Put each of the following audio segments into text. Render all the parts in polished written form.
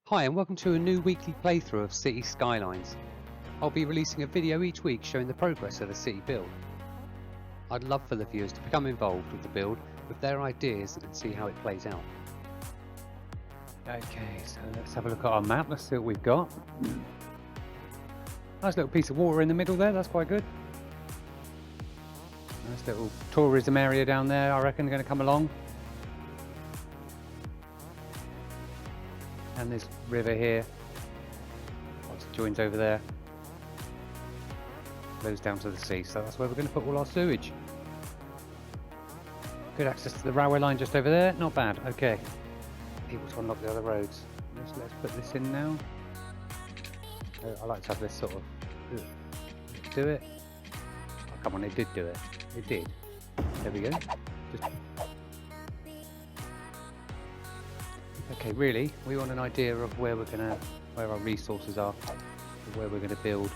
Hi and welcome to a new weekly playthrough of Cities Skylines. I'll be releasing a video each week showing the progress of the city build. I'd love for the viewers to become involved with the build with their ideas and see how it plays out. Okay, so let's have a look at our map, let's see what we've got. Nice little piece of water in the middle there, that's quite good. Nice little tourism area down there, I reckon, going to come along. And this river here, obviously joins over there, goes down to the sea, so that's where we're going to put all our sewage. Good access to the railway line just over there, not bad. Okay, people to unlock the other roads. Let's put this in now. I like to have this sort of do it. Oh, come on, it did do it. It did. There we go. Okay, really, we want an idea of where where our resources are, where we're gonna build.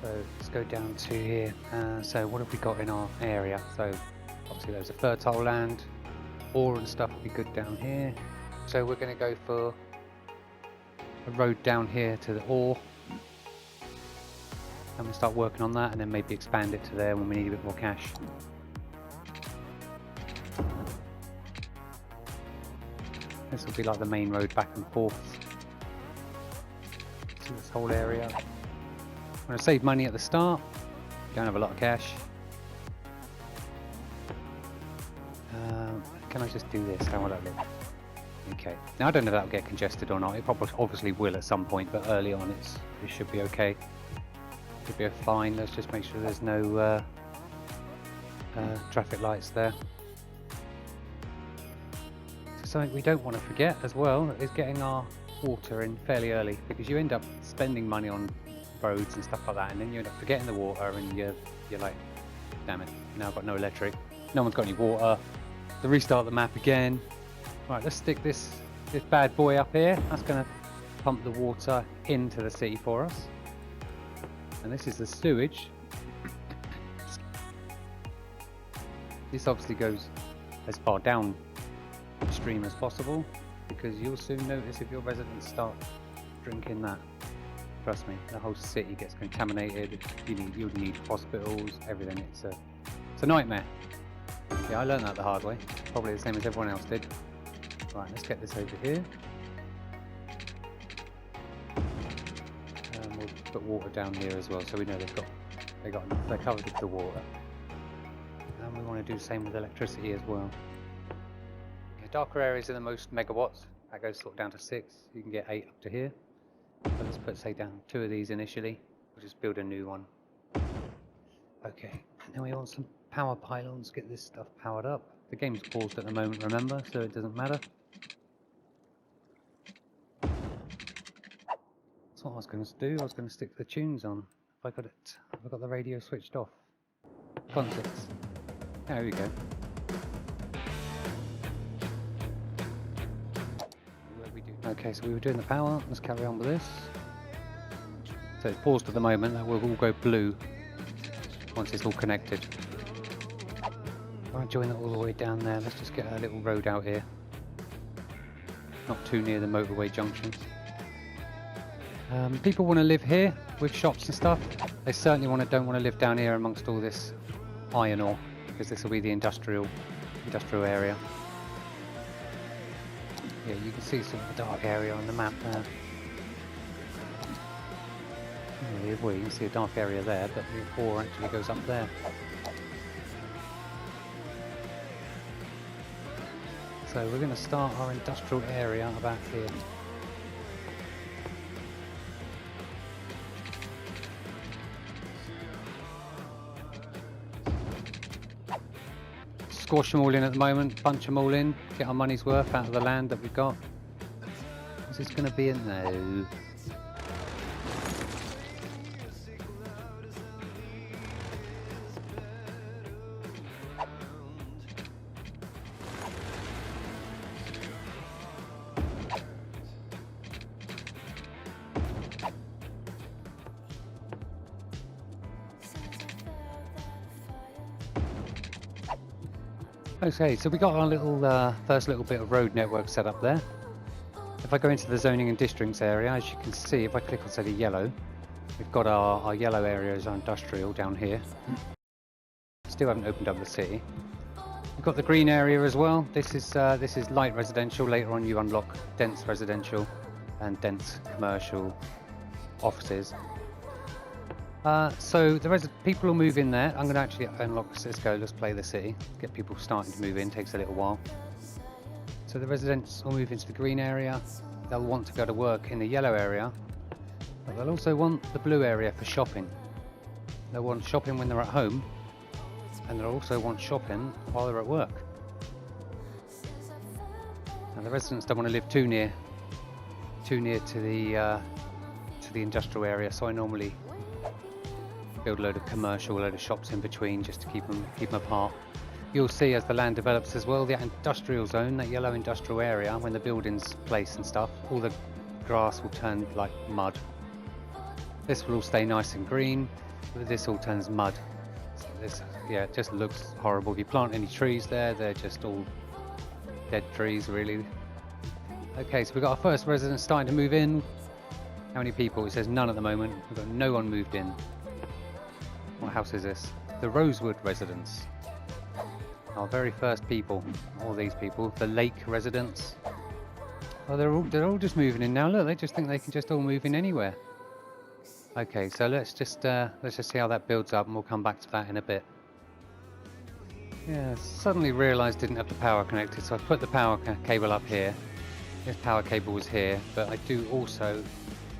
So let's go down to here. So what have we got in our area? So obviously there's a fertile land, ore and stuff would be good down here. So we're gonna go for a road down here to the ore. And we'll start working on that and then maybe expand it to there when we need a bit more cash. This will be like the main road back and forth to this whole area. I'm going to save money at the start. Don't have a lot of cash. Can I just do this? How will that look? Okay. Now I don't know if that'll get congested or not. It probably obviously will at some point, but early on it should be okay. Should be fine. Let's just make sure there's no traffic lights there. Something we don't want to forget as well is getting our water in fairly early, because you end up spending money on roads and stuff like that, and then you end up forgetting the water, and you're like, damn it, now I've got no electric, no one's got any water. To restart the map again. Right, let's stick this bad boy up here. That's going to pump the water into the city for us, and this is the sewage. This obviously goes as far down stream as possible, because you'll soon notice if your residents start drinking that. Trust me, the whole city gets contaminated. You'll need hospitals, everything. It's a nightmare. Yeah, I learned that the hard way, probably the same as everyone else did. Right, let's get this over here. We'll put water down here as well, so we know they're covered with the water. And we want to do the same with electricity as well. Darker areas are the most megawatts. That goes sort of down to 6. You can get 8 up to here. So let's put, say, down 2 of these initially. We'll just build a new one. Okay, and then we want some power pylons. Get this stuff powered up. The game's paused at the moment, remember, so it doesn't matter. That's what I was going to do. I was going to stick the tunes on. Have I got the radio switched off? Context. There we go. Okay, so we were doing the power, let's carry on with this. So it's paused at the moment, that will all go blue once it's all connected. I'll join that all the way down there, let's just get a little road out here. Not too near the motorway junctions. People want to live here with shops and stuff. They certainly don't want to live down here amongst all this iron ore, because this will be the industrial area. Yeah, you can see some of the dark area on the map there. Well, you can see a dark area there, but the ore actually goes up there. So we're going to start our industrial area about here. Squash them all in at the moment, bunch them all in, get our money's worth out of the land that we've got. Is this going to be a no? Okay, so we got our little first little bit of road network set up there. if I go into the zoning and districts area, as you can see, if I click on say the yellow, we've got our yellow areas, our industrial down here. Still haven't opened up the city. We've got the green area as well. This is light residential. Later on you unlock dense residential and dense commercial offices. So the people will move in there. I'm going to actually unlock Cisco. Let's play the city. Get people starting to move in. Takes a little while. So the residents will move into the green area. They'll want to go to work in the yellow area, but they'll also want the blue area for shopping. They'll want shopping when they're at home, and they'll also want shopping while they're at work. Now the residents don't want to live too near to the industrial area, so I normally build a load of commercial, a load of shops in between just to keep them apart. You'll see as the land develops as well, the industrial zone, that yellow industrial area, when the buildings place and stuff, all the grass will turn like mud. This will all stay nice and green, but this all turns mud. So it just looks horrible. If you plant any trees there, they're just all dead trees really. Okay, so we've got our first residents starting to move in. How many people? It says none at the moment. We've got no one moved in. What house is this? The Rosewood residents. Our very first people. All these people. The Lake residents. Oh, they're all just moving in now. Look, they just think they can just all move in anywhere. Okay, so let's just see how that builds up, and we'll come back to that in a bit. Yeah, suddenly realised didn't have the power connected, so I put the power cable up here. This power cable was here, but I do also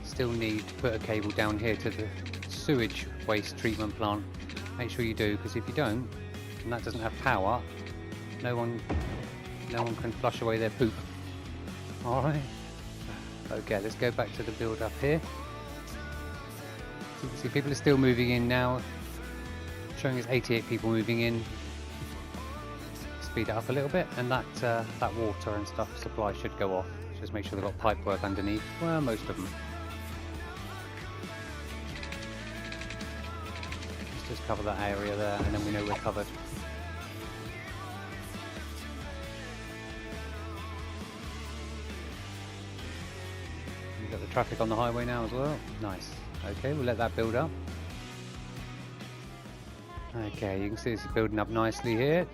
still need to put a cable down here to the sewage waste treatment plant. Make sure you do, because if you don't, and that doesn't have power, no one can flush away their poop. Alright. Okay, let's go back to the build up here. So you can see people are still moving in now. Showing us 88 people moving in. Speed it up a little bit, and that water and stuff supply should go off. Just make sure they've got pipe work underneath. Well, most of them. Let's just cover that area there, and then we know we're covered. We've got the traffic on the highway now as well. Nice. Okay, we'll let that build up. Okay, you can see it's building up nicely here.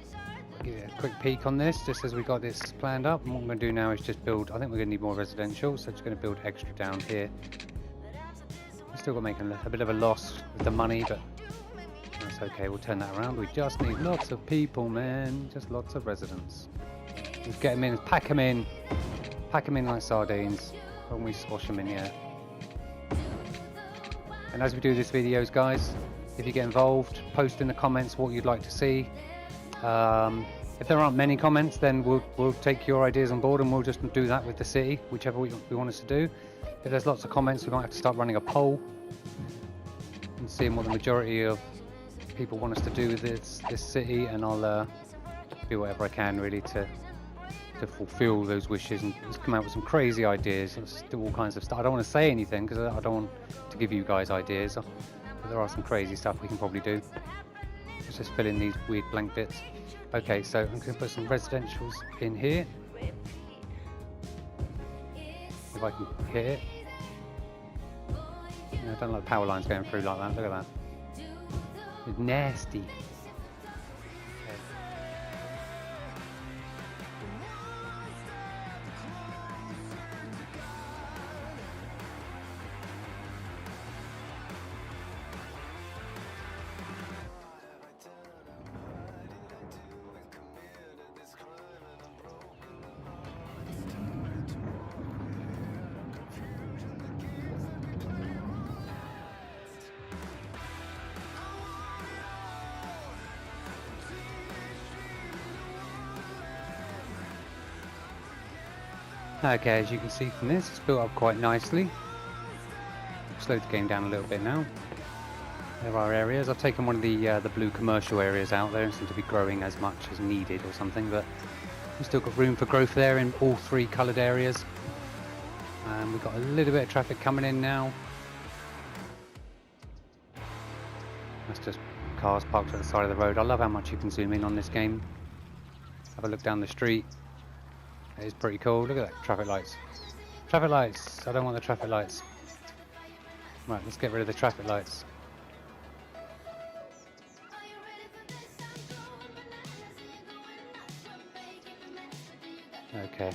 Give it a quick peek on this, just as we got this planned up. And what I'm going to do now is just build, I think we're going to need more residential, so I'm just going to build extra down here. We're still going to make a bit of a loss with the money, but that's okay, we'll turn that around. We just need lots of people, man, just lots of residents. Just get them in, pack them in like sardines, when we squash them in here. And as we do these videos, guys, if you get involved, post in the comments what you'd like to see. If there aren't many comments, then we'll take your ideas on board, and we'll just do that with the city, whichever we want us to do. If there's lots of comments, we might have to start running a poll and seeing what the majority of people want us to do with this city, and I'll do whatever I can really to fulfill those wishes and just come out with some crazy ideas. Let's do all kinds of stuff. I don't want to say anything because I don't want to give you guys ideas, but there are some crazy stuff we can probably do. Let's just fill in these weird blank bits. Okay, so I'm going to put some residentials in here. If I can hit it. I don't like power lines going through like that. Look at that. It's nasty. Okay, as you can see from this, it's built up quite nicely. Slowed the game down a little bit now. There are areas. I've taken one of the blue commercial areas out. They don't seem to be growing as much as needed or something, but we've still got room for growth there in all three coloured areas. And we've got a little bit of traffic coming in now. That's just cars parked at the side of the road. I love how much you can zoom in on this game. Have a look down the street. It is pretty cool. Look at that, traffic lights. Traffic lights. I don't want the traffic lights. Right, let's get rid of the traffic lights. Okay.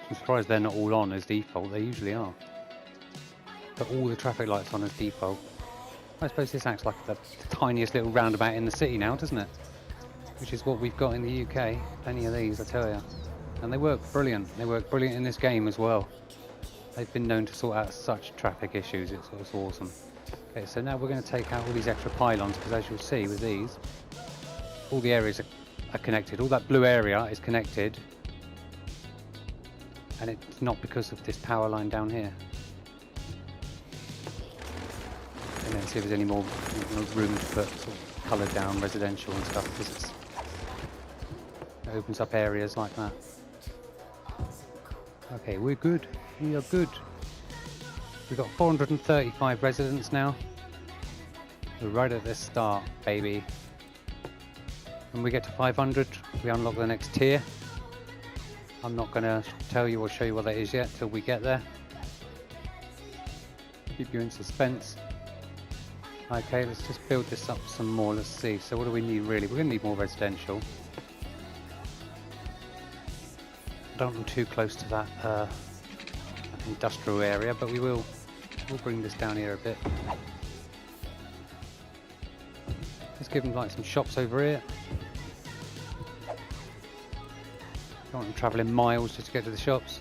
I'm surprised they're not all on as default. They usually are. Put all the traffic lights on as default. I suppose this acts like the tiniest little roundabout in the city now, doesn't it? Which is what we've got in the UK. Plenty of these, I tell you. And they work brilliant. They work brilliant in this game as well. They've been known to sort out such traffic issues. It's awesome. Okay, so now we're going to take out all these extra pylons, because as you'll see with these, all the areas are connected. All that blue area is connected. And it's not because of this power line down here. And then see if there's any more room to put sort of coloured down residential and stuff, because it opens up areas like that. Okay, we're good. We are good. We've got 435 residents now. We're right at the start, baby. When we get to 500, we unlock the next tier. I'm not going to tell you or show you what that is yet till we get there. Keep you in suspense. Okay, let's just build this up some more. Let's see. So what do we need really? We're going to need more residential. I don't want them too close to that industrial area, but we'll bring this down here a bit. Let's give them like some shops over here. Don't want them travelling miles just to get to the shops.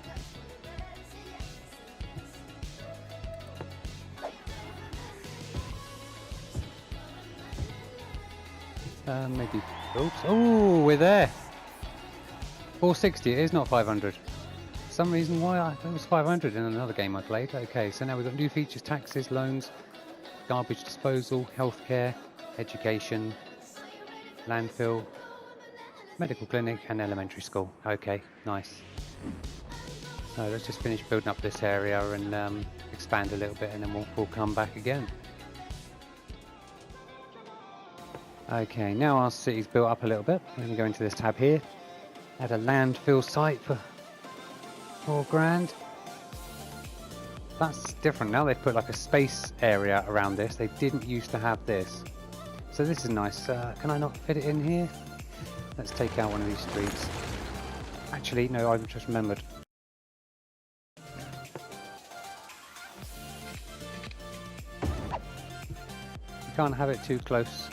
Maybe. Oops. Oh, we're there. 460. It is not 500. For some reason, why I thought it was 500 in another game I played. Okay, so now we've got new features: taxes, loans, garbage disposal, healthcare, education, landfill, medical clinic, and elementary school. Okay, nice. So let's just finish building up this area and expand a little bit, and then we'll come back again. Okay, now our city's built up a little bit. We're going to go into this tab here. Add a landfill site for £4,000. That's different now. They've put like a space area around this. They didn't used to have this. So this is nice. Can I not fit it in here? Let's take out one of these streets. Actually, no, I've just remembered. You can't have it too close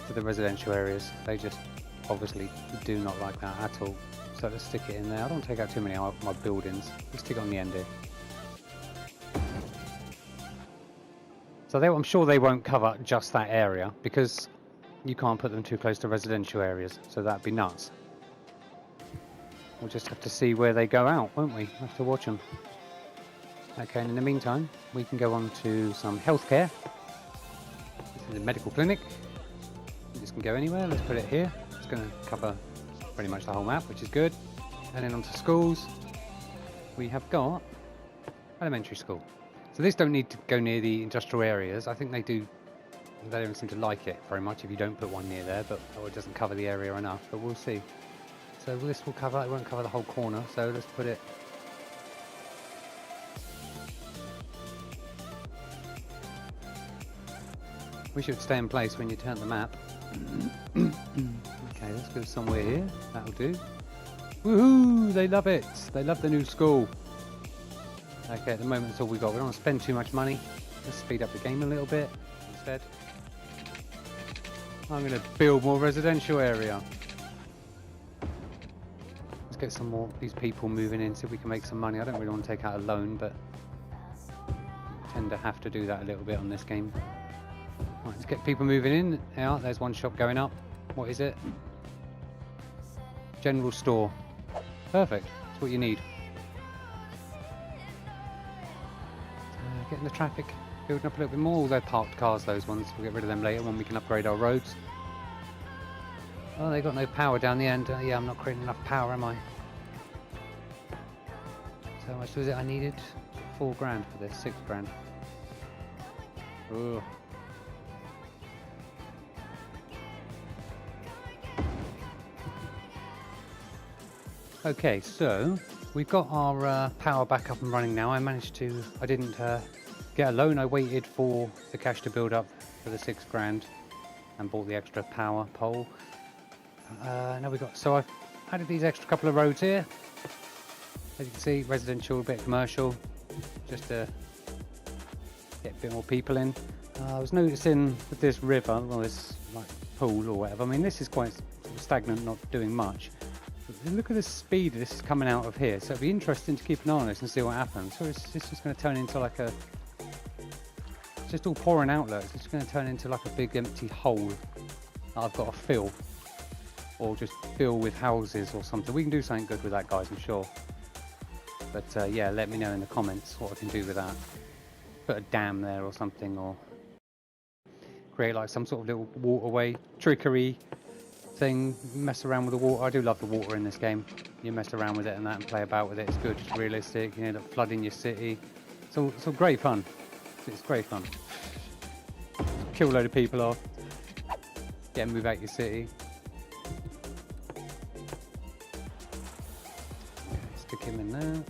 to the residential areas. They just obviously do not like that at all. So let's stick it in there. I don't want to take out too many of my buildings. Let's stick it on the end here. So I'm sure they won't cover just that area, because you can't put them too close to residential areas, so that'd be nuts. We'll just have to see where they go out, won't we? We'll have to watch them. Okay, and in the meantime, we can go on to some healthcare. This is a medical clinic. This can go anywhere. Let's put it here. It's going to cover pretty much the whole map, which is good. And then onto schools. We have got elementary school. So this don't need to go near the industrial areas. I think they do. They don't seem to like it very much if you don't put one near there, but or it doesn't cover the area enough. But we'll see. So this will cover. It won't cover the whole corner. So let's put it. We should stay in place when you turn the map. Okay, let's go somewhere here. That'll do. Woohoo! They love it. They love the new school. Okay, at the moment that's all we got. We don't want to spend too much money. Let's speed up the game a little bit instead. I'm going to build more residential area. Let's get some more these people moving in, see if we can make some money. I don't really want to take out a loan, but I tend to have to do that a little bit on this game. Right, let's get people moving in. There, there's one shop going up. What is it? General store. Perfect. That's what you need. Getting the traffic building up a little bit more. All they're parked cars, those ones. We'll get rid of them later when we can upgrade our roads. Oh, they got no power down the end. Yeah, I'm not creating enough power, am I? So how much was it I needed? £4,000 for this. £6,000. Ugh. Okay, so We've got our power back up and running now. I didn't get a loan. I waited for the cash to build up for the £6,000 and bought the extra power pole. Now so I've added these extra couple of roads here. As you can see, residential, a bit commercial, just to get a bit more people in. I was noticing with this river, well, this like pool or whatever, I mean this is quite stagnant, not doing much. But look at the speed this is coming out of here, so it'd be interesting to keep an eye on this and see what happens. So it's just going to turn into like it's just all pouring out, look. It's just going to turn into like a big empty hole that I've got to fill, or just fill with houses or something. We can do something good with that, guys, I'm sure. But yeah, let me know in the comments what I can do with that. Put a dam there or something, or create like some sort of little waterway trickery thing, mess around with the water. I do love the water in this game. You mess around with it and that and play about with it. It's good, it's realistic. You end up flooding your city. It's all great fun. It's great fun. Kill a load of people off. Yeah, move out your city. Okay, stick him in there.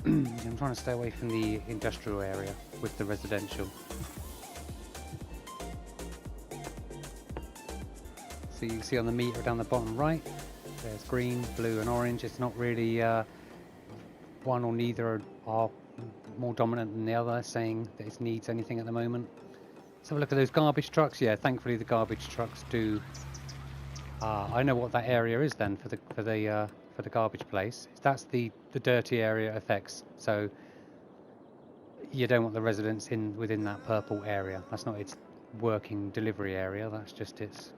I'm trying to stay away from the industrial area with the residential. So you can see on the meter down the bottom right, there's green, blue and orange. It's not really one or neither are more dominant than the other, saying that it needs anything at the moment. Let's have a look at those garbage trucks. Yeah, thankfully the garbage trucks do. I know what that area is then for the garbage place. That's the dirty area effects. So you don't want the residents within that purple area. That's not its working delivery area. That's just its.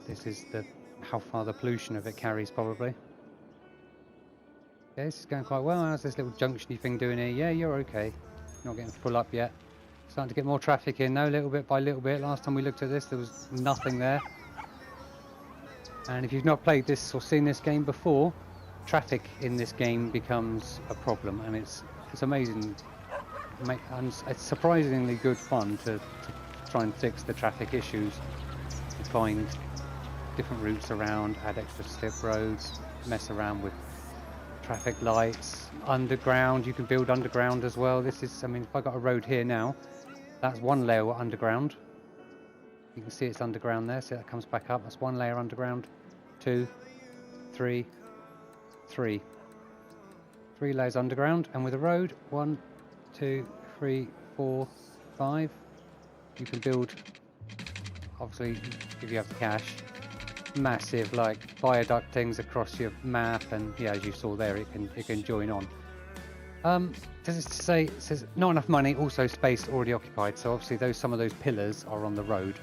This is how far the pollution of it carries, probably. Yeah, this is going quite well. How's this little junctiony thing doing here? Yeah, you're okay. Not getting full up yet. Starting to get more traffic in though, little bit by little bit. Last time we looked at this, there was nothing there. And if you've not played this or seen this game before, traffic in this game becomes a problem, and it's amazing. And it's surprisingly good fun to try and fix the traffic issues. To find different routes around, add extra slip roads, mess around with traffic lights, underground. You can build underground as well. This is, I mean, if I got a road here now, that's one layer underground. You can see it's underground there, so that comes back up. That's one layer underground. 2, 3, 3. 3 layers underground, and with a road, 1, 2, 3, 4, 5. You can build, obviously, if you have the cash, massive like viaduct things across your map, and yeah, as you saw there, it can join on. Does it say, it says not enough money, also space already occupied, so obviously some of those pillars are on the road,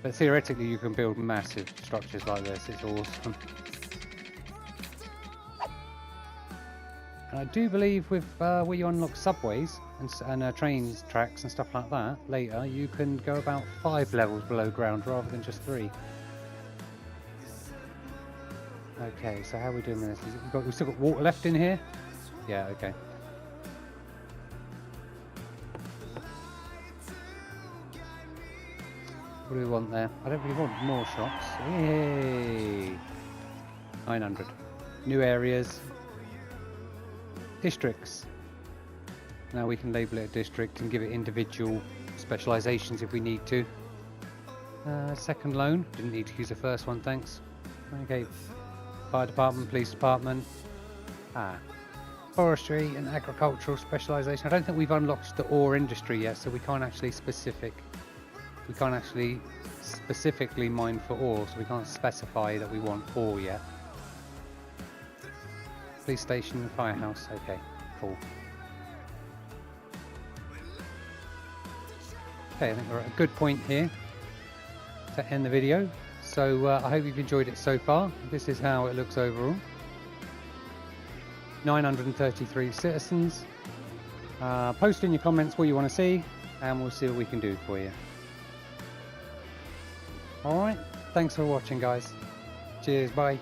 but theoretically you can build massive structures like this. It's awesome. And I do believe with where you unlock subways and trains tracks and stuff like that later, you can go about 5 levels below ground rather than just 3. Okay, so how are we doing this? We've still got water left in here? Yeah, okay. What do we want there? I don't really want more shops. Yay! 900. New areas. Districts. Now we can label it a district and give it individual specializations if we need to. Second loan. Didn't need to use the first one, thanks. Okay. Fire department, police department. Forestry and agricultural specialization. I don't think we've unlocked the ore industry yet, so we can't actually specifically mine for ore, so we can't specify that we want ore yet. Police station and firehouse. Okay, cool. Okay, I think we're at a good point here to end the video. So I hope you've enjoyed it so far. This is how it looks overall. 933 citizens. Post in your comments what you want to see, and we'll see what we can do for you. Alright, thanks for watching, guys. Cheers, bye.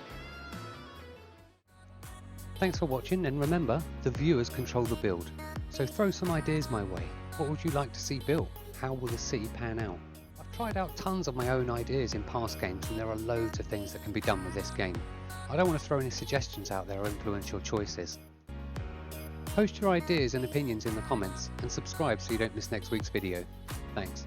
Thanks for watching, and remember, the viewers control the build. So throw some ideas my way. What would you like to see built? How will the city pan out? I've tried out tons of my own ideas in past games, and there are loads of things that can be done with this game. I don't want to throw any suggestions out there or influence your choices. Post your ideas and opinions in the comments, and subscribe so you don't miss next week's video. Thanks.